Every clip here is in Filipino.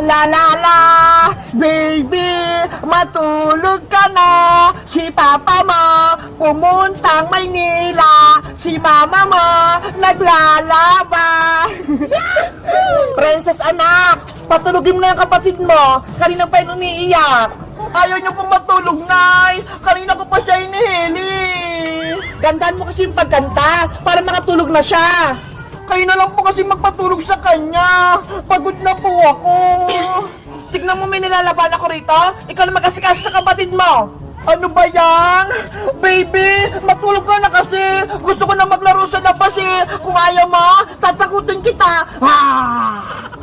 La la la, baby, matulog ka na. Si papa mo, pumuntang Maynila. Si mama mo, naglalaba. Princess anak, patulogin mo na yung kapatid mo. Kanina pa yun umiiyak. Ayaw niyo pong matulog, Nay. Kanina ko pa siya inihili. Gandaan mo kasi yung pagkanta para makatulog na siya. Kayo na lang po kasi magpatulog sa kanya. Pagod na po ako. Tignan mo, may nilalaban ako rito. Ikaw na mag-asikaso sa kapatid mo. Ano ba yan? Baby, matulog ka na kasi. Gusto ko na maglaro sa labas eh. Kung ayaw mo, tatakutin kita.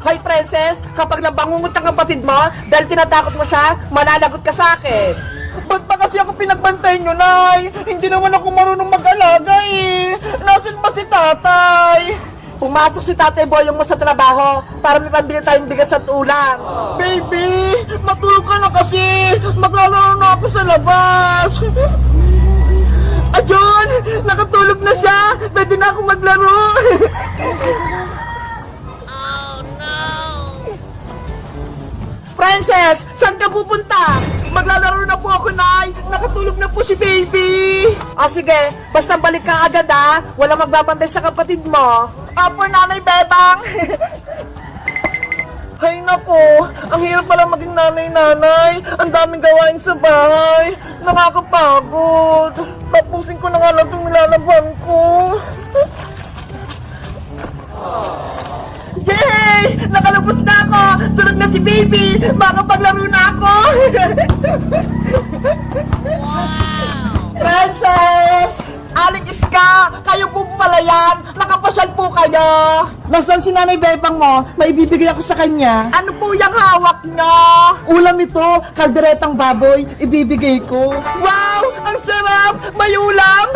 Hi, Princess. Kapag nabangungot ang kapatid mo, dahil tinatakot mo siya, malalagot ka sa akin. Ba't pa kasi ako pinagbantay nyo, Nay? Hindi naman ako marunong mag-alaga eh. Nasaan ba si tatay? Pumasok si Tatay Boyong mo sa trabaho para may pambili tayong bigas at ulam. Baby, matulog ka na kasi. Maglalaro na ako sa labas. Ayun, nakatulog na siya. Pwede na akong maglaro. Princess, saan ka pupunta? Maglalaro na po ako, Nay. Nakatulog na po si baby. Sige, basta balik ka agad ha. Walang magbabantay sa kapatid mo. Apo, Nanay Bebang. Hay nako, ang hirap pala maging nanay-nanay. Ang daming gawain sa bahay. Nakakapagod. Tapusin ko na nga lang itong nilalaban ko. Yay! Nakalabas na ako! Tulog na si baby! Makapaglaro na ako! Princess! Aling Iska! Kayo po pala yan! Nakapasyal po kayo! Nasaan si Nanay Bebang mo? May ibibigay ako sa kanya. Ano po yung hawak niyo? Ulam ito, kalderetang baboy, ibibigay ko. Wow! Ang sarap! May ulam!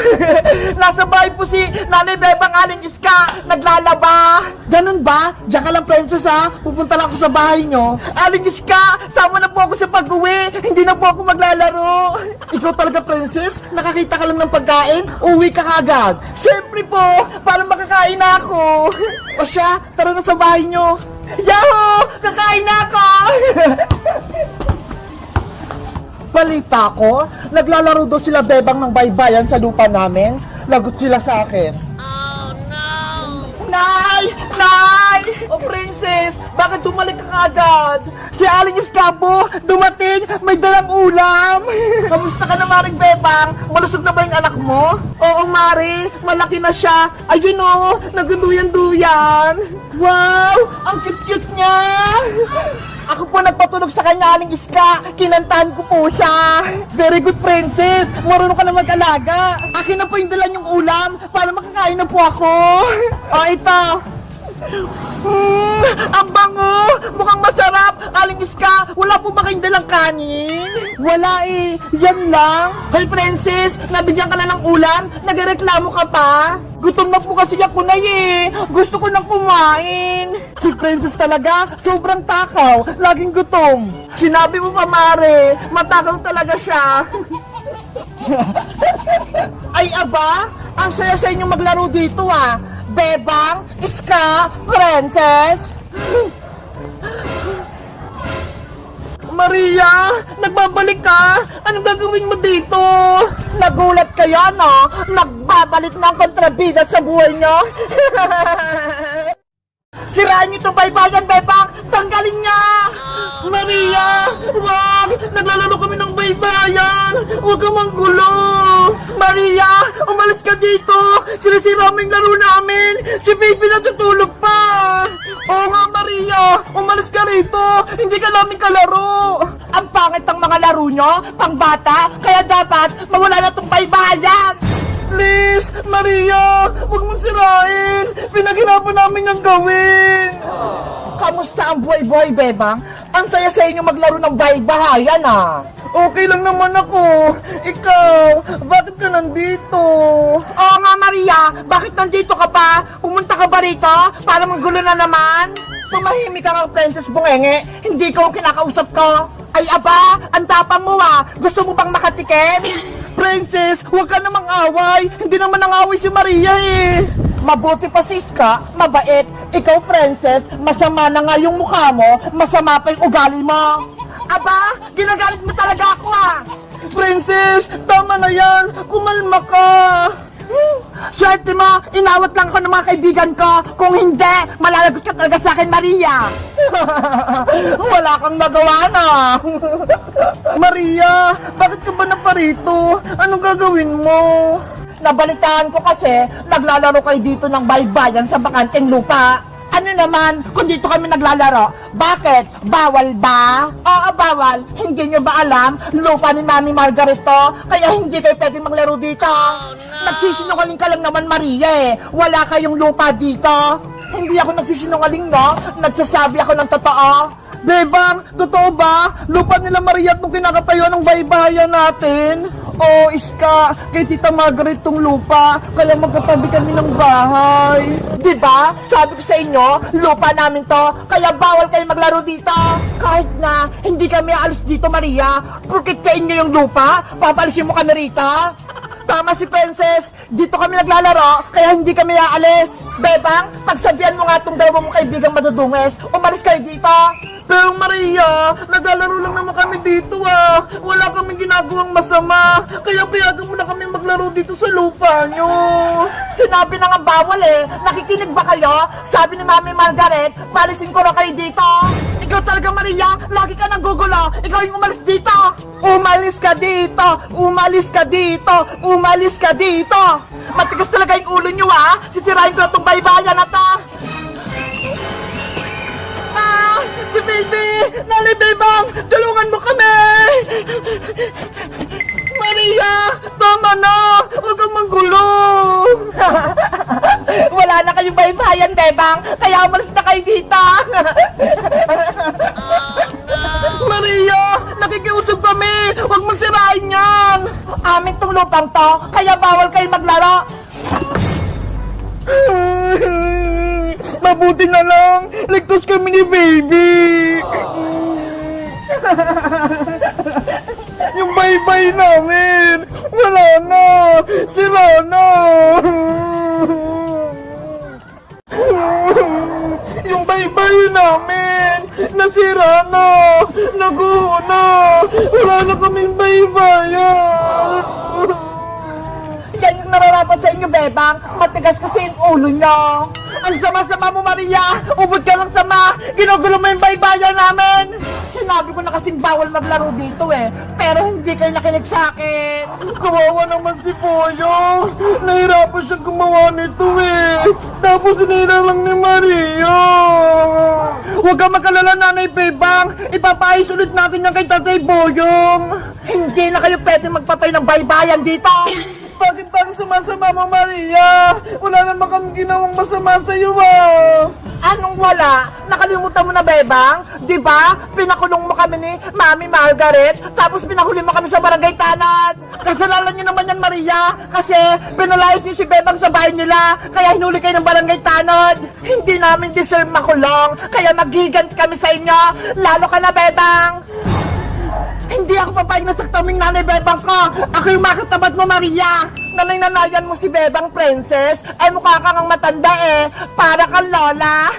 Nasa bahay po si Nanay Bebang Aling Iska, naglalaba. Ganun ba? Diyan ka lang, Princess ha? Pupunta lang ako sa bahay nyo. Aling Iska, sama na po ako sa pag-uwi. Hindi na po ako maglalaro. Ikaw talaga, Princess? Nakakita ka lang ng pagkain? Uwi ka kagad. Siyempre po, para makakain na ako. O siya, tara na sa bahay nyo. Yahoo! Kakain na ako! Balita ko, naglalaro daw sila Bebang ng baybayan sa lupa namin. Lagot sila sa akin. Oh no! Nay! Nay! O Princess, bakit bumalik ka agad? Si Aling Iskabo, dumating, may dalang ulam. Kamusta ka na, Maring Bebang? Malusog na ba yung anak mo? Oo, Mari, malaki na siya. Ayun o, nagduyan-duyan. Wow, ang cute-cute niya. Ako po nagpatulog sa kanya, Aling Iska. Kinantahan ko po siya. Very good, Princess. Marunong ka na mag-alaga. Akin na po yung dala niyong ulam para makakain na po ako. Ito. Ang bango! Mukhang masarap! Aling Iska, wala po ba kayong dalang kanin? Wala eh. Yan lang. Hoy, Princess, nabigyan ka na ng ulam? Nagreklamo ka pa? Gutom na po kasi ako na eh. Gusto ko nang kumain. Si Princess talaga, sobrang takaw. Laging gutom. Sinabi mo pa, Mare. Matakaw talaga siya. Ay, aba, ang saya sa inyong maglaro dito ah. Bebang, Iska, Princess. Maria, nagbabalik ka? Anong gagawin mo dito? Nagulat kaya, no? Nagbabalik na ang kontrabida sa buhay nyo? Sirain niyo itong baybayan, Bebang! Tanggalin niya! Maria! Wag! Naglalaro kami ng baybayan! Huwag kang manggulo! Maria! Umalis ka dito! Sinisira mo yung laro namin! Si baby natutulog pa! Oo nga, Maria! Umalis ka rito! Hindi ka namin kalaro! Ang pangit ang mga laro nyo! Pang bata! Kaya dapat mawala na itong baybayan! Please, Maria, huwag mong sirain. Pinaghirapan namin yung gawin. Kamusta ang buhay-buhay, Bebang? Ang saya sa inyo maglaro ng bahay-bahayan, ah. Okay lang naman ako. Ikaw, bakit ka nandito? Oo nga, Maria, bakit nandito ka pa? Pumunta ka ba rito para manggulo na naman? Tumahimik ka nga, Princess Bungenge. Hindi ko ang kinakausap ko. Ay, aba, ang tapang mo ah. Gusto mo bang makatikim? Princess, huwag ka namang away. Hindi naman nang away si Maria eh. Mabuti pa si Iska, mabait. Ikaw, Princess, masama na nga yung mukha mo, masama pa yung ugali mo. Aba, ginagalit mo talaga ako ah! Princess, tama na yan! Kumalma ka! Swerte mo, inawat lang ako ng mga kaibigan ko. Kung hindi, malalagot ka talaga sa akin, Maria. Wala kang magawa na. Maria, bakit ka ba naparito? Anong gagawin mo? Nabalitaan ko kasi, naglalaro kayo dito ng baybayan sa bakanteng lupa. Ano naman, kung dito kami naglalaro, bakit? Bawal ba? Oo, bawal. Hindi nyo ba alam? Lupa ni Mami Margaret to, kaya hindi kayo pwede maglaro dito. Nagsisinungaling ka lang naman, Maria eh. Wala kayong lupa dito. Hindi ako nagsisinungaling, no? Nagsasabi ako ng totoo. Bebang, totoo ba? Lupa nila Maria at nung kinakatayo ng baybayan natin? Oo, Iska, kay Tita Margaret tong lupa, kaya magkatabi kami ng bahay. Diba? Sabi ko sa inyo, lupa namin to, kaya bawal kayo maglaro dito. Kahit na hindi kami aalis dito, Maria, porket sa inyo yung lupa, papalisin mo kami rito. Tama si Princess, dito kami naglalaro, kaya hindi kami aalis. Bebang, pagsabihan mo nga itong dalawang mong kaibigang madudunges, umalis kayo dito. Pero Maria, naglalaro lang naman kami dito ah. Wala kaming ginagawang masama. Kaya payagan mo na kami maglaro dito sa lupa nyo. Sinabi na nga bawal eh. Nakikinig ba kayo? Sabi ni Mami Margaret, palisin ko na kayo dito. Ikaw talaga Maria, lagi ka nang gugulo. Ikaw yung umalis dito. Umalis ka dito. Umalis ka dito. Umalis ka dito. Matigas talaga yung ulo nyo ah. Sisirain ko na itong baybayan na to. Si baby! Nanay Bebang! Tulungan mo kami! Maria! Tama na! Huwag kang manggulo! Wala na kayong baybayan, Bebang! Kaya umalis na kayo dito! Maria! Nakikiusap kami! Huwag magsirain yan! Amin tong lupang to, kaya bawal kayo maglaro! Mabuti na lang, ligtas kami ni baby. Yung baybay namin, wala na, sira na. Yung baybay namin, nasira na, naguho na, wala na kaming baybayan. Yan yung nararapat sa inyo, Bebang. Matigas kasi yung ulo nyo. Ang sama-sama mo, Maria. Ubod ka lang sama. Ginugulo mo yung baybayan namin. Sinabi ko na kasing bawal maglaro dito eh. Pero hindi kayo nakinig sa akin. Kawawa naman si Poyo. Nahirapan siyang gumawa nito eh. Tapos sinira lang ni Maria. Huwag ka magkalala, Nanay Bebang. Ipapaayos ulit natin yan kay Tatay Boyong. Hindi na kayo pwede magpatay ng baybayan dito. Bakit bang sumasama mo, Maria? Wala naman kami ginawang masama sa'yo, ah. Anong wala? Nakalimutan mo na, Bebang? Diba? Pinakulong mo kami ni Mami Margaret, tapos pinahuli mo kami sa barangay Tanad. Kasalanan niyo naman yan, Maria, kasi pinalayas niyo si Bebang sa bahay nila, kaya hinuli kayo ng barangay Tanad. Hindi namin deserve makulong, kaya magigant kami sa inyo. Lalo ka na, Bebang. Hindi ako papayag na saktaming Nanay Bebang ko. Ako yung makatabat mo, Maria. Nanay-nanayan mo si Bebang, Princess. Ay, mukha kang matanda eh. Para kang lola.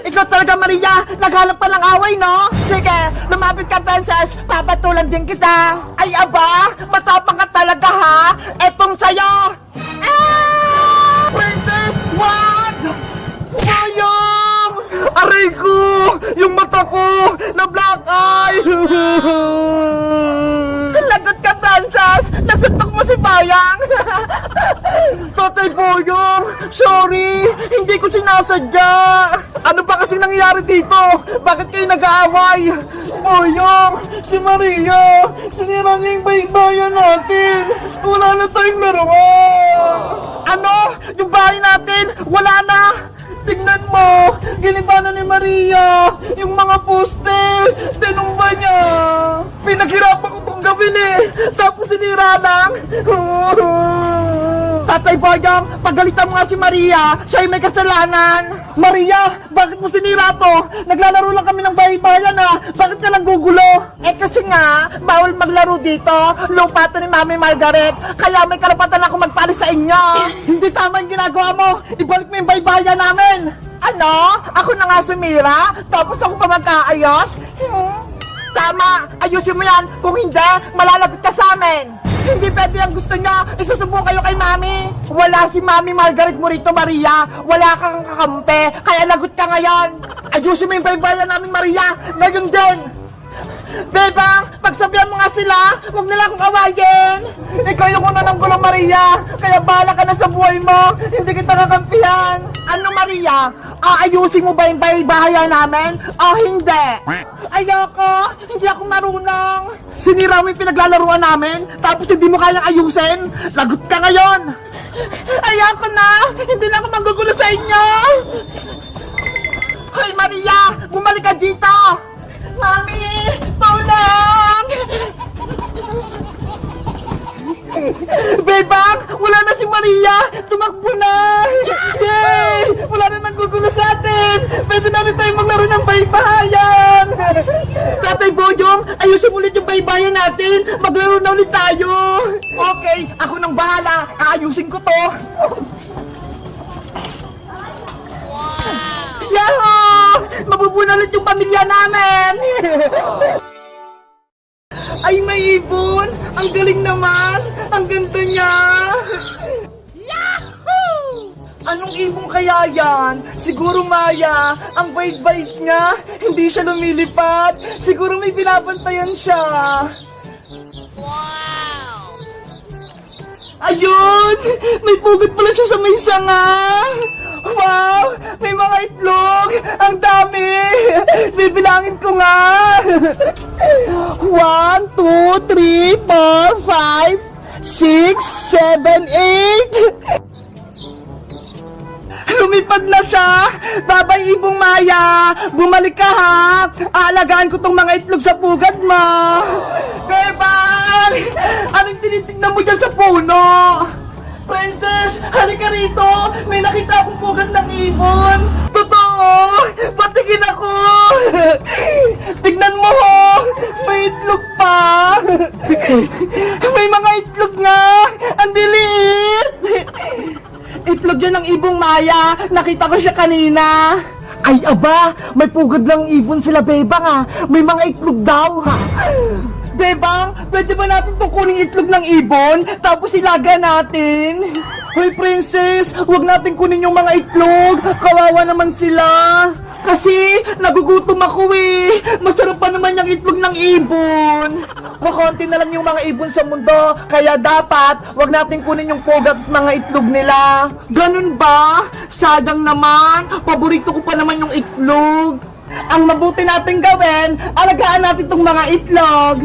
Ikaw talaga, Maria. Naghanap pa ng away, no? Sige, lumapit ka, Princess. Papatulan din kita. Ay, aba, matapang ka talaga, ha? Etong sa'yo. Ah! Princess, wag! Sayang! Aray ko! Yung mata ko! Na black eye! Lagot ka, Princess! Nasuntok mo si Bayang! Tatay Boyong! Sorry! Hindi ko sinasadya! Ano ba kasing nangyayari dito? Bakit kayo nag-aaway? Boyong! Si Maria! Sinira niya yung baybayan natin! Wala na tayong laruan! Ano? Yung bahay natin? Wala na! Tingnan mo! Giniba na ni Maria! Yung mga poste! Tinumba niya! Pinaghirapan ko itong gawin eh! Tapos sinira lang! Tatay Boyong, pagalitan mo nga si Maria! Siya'y may kasalanan! Maria, bakit mo sinira to? Naglalaro lang kami ng bahay-bayan ah! Bakit ka lang gugulo? Eh kasi nga, bawal maglaro dito. Lupa to ni Mami Margaret. Kaya may karapatan ako magpalis sa inyo. Hindi tama yung ginagawa mo. Ibalik mo yung baybayan namin. Ano? Ako na nga sumira? Tapos ako pa magkaayos? Tama, ayusin mo yan. Kung hindi, malalagot ka sa amin. Hindi pwede ang gusto nyo. Isusumbong kayo kay Mami. Wala si Mami Margaret mo rito, Maria. Wala kang kakampi. Kaya lagot ka ngayon. Ayusin mo yung baybayan namin, Maria. Ngayon din. Bebang, pagsabihan mo nga sila. Huwag nila akong awayin. Ikaw yung una ng gulong, Maria. Kaya bahala ka na sa buhay mo. Hindi kita kakampihan. Ano, Maria? Aayusin mo ba yung baybayan namin? O hindi? Ayoko. Hindi ako marunong. Sinira mo yung pinaglalaruan namin, tapos hindi mo kayang ayusin. Lagot ka ngayon. Ayoko na. Hindi na ako manggugulo sa inyo. Hoy, Maria! Bumalik ka dito! Mami! Tulong! Bebang! Wala na si Maria! Tumakbo na! Yay! Wala na nanggugulo sa atin! Pwede na rin tayo maglaro ng baybayan! Tatay Boyong! Ayusin ulit yung baybayan natin! Maglaro na ulit tayo! Okay! Ako nang bahala! Aayusin ko to! Yahoo! Mabubunan ulit yung pamilya namin! Ay, may ibon! Ang galing naman! Ang ganda niya! Yahoo! Anong ibon kaya yan? Siguro Maya, ang bait-bait niya. Hindi siya lumilipat. Siguro may binabantayan siya. Wow! Ayun! May pugot pala siya sa may sanga! Wow! May mga itlog! Ang dami! Bibilangin ko nga! 1, 2, 3, 4, 5, 6, 7, 8! Lumipad na siya! Babay, Ibong Maya! Bumalik ka ha! Aalagaan ko tong mga itlog sa pugad mo! Bebang! Anong tinitignan mo dyan sa puno? Princess! Halika rito! May nakita akong pugad ng ibon! Totoo! Patingin ako! Tignan mo ho! May itlog pa! May mga itlog nga! Ang diliit! Itlog yan ng Ibong Maya! Nakita ko siya kanina! Ay aba! May pugad lang ibon sila, Bebang ha! May mga itlog daw ha! Bebang, pwede ba natin itong kuning itlog ng ibon, tapos ilaga natin? Hoy, Princess, huwag natin kunin yung mga itlog. Kawawa naman sila. Kasi, nagugutom ako eh. Masarap pa naman yung itlog ng ibon. Kukunti na lang yung mga ibon sa mundo, kaya dapat, huwag natin kunin yung pugat at mga itlog nila. Ganun ba? Sayang naman. Paborito ko pa naman yung itlog. Ang mabuti natin gawin, alagaan natin itong mga itlog.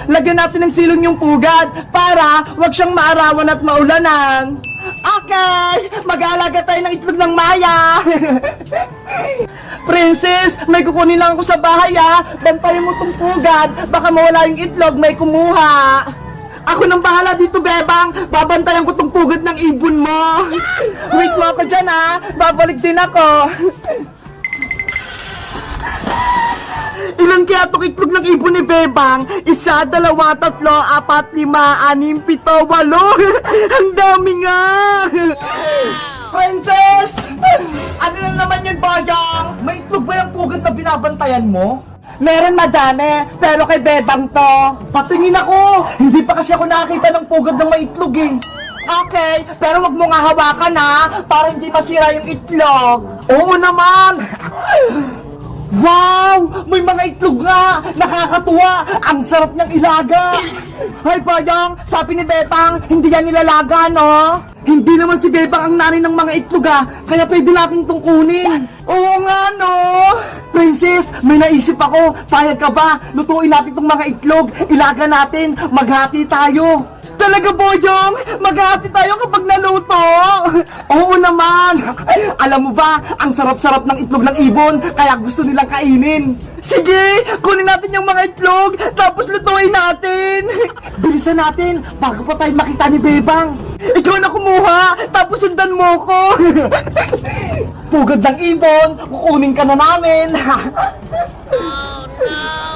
Lagyan natin ng silong yung pugad para wag siyang maarawan at maulanan. Okay, mag-aalaga tayo ng itlog ng Maya. Princess, may kukunin lang ako sa bahay ha. Bantayan mo tong pugad, baka mawala yung itlog, may kumuha. Ako nang bahala dito, Bebang. Babantayan ko tong pugad ng ibon mo. Wait mo ako dyan ha, babalik din ako. Ilan kaya itong itlog ng ibon ni Bebang? 1, 2, 3, 4, 5, 6, 7, 8. Ang dami nga! Princess! Ano na naman yun, Boyong? May itlog ba yung pugad na binabantayan mo? Meron madami, pero kay Bebang to. Patingin ako! Hindi pa kasi ako nakakita ng pugad ng may itlog eh. Okay, pero wag mo nga hawakan ha, para hindi masira yung itlog. Oo naman! Wow! May mga itlog nga! Nakakatuwa! Ang sarap ng ilaga! Hay, Boyong! Sabi ni Bebang, hindi yan nilalaga, no? Hindi naman si Bebang ang nanay ng mga itlog, kaya pwede natin itong kunin. Oo nga, no? Princess, may naisip ako. Payag ka ba? Lutuin natin itong mga itlog. Ilaga natin. Maghati tayo. Talaga, Boyong? Maghati tayo kapag naluto? Oo naman! Alam mo ba, ang sarap-sarap ng itlog ng ibon, kaya gusto nilang kainin. Sige, kunin natin yung mga itlog, tapos lutuin natin. Bilisan natin, bago pa tayo makita ni Bebang. Ikaw na kumuha, tapos sundan mo ko. Pugad ng ibon, kukunin ka na namin. Oh no!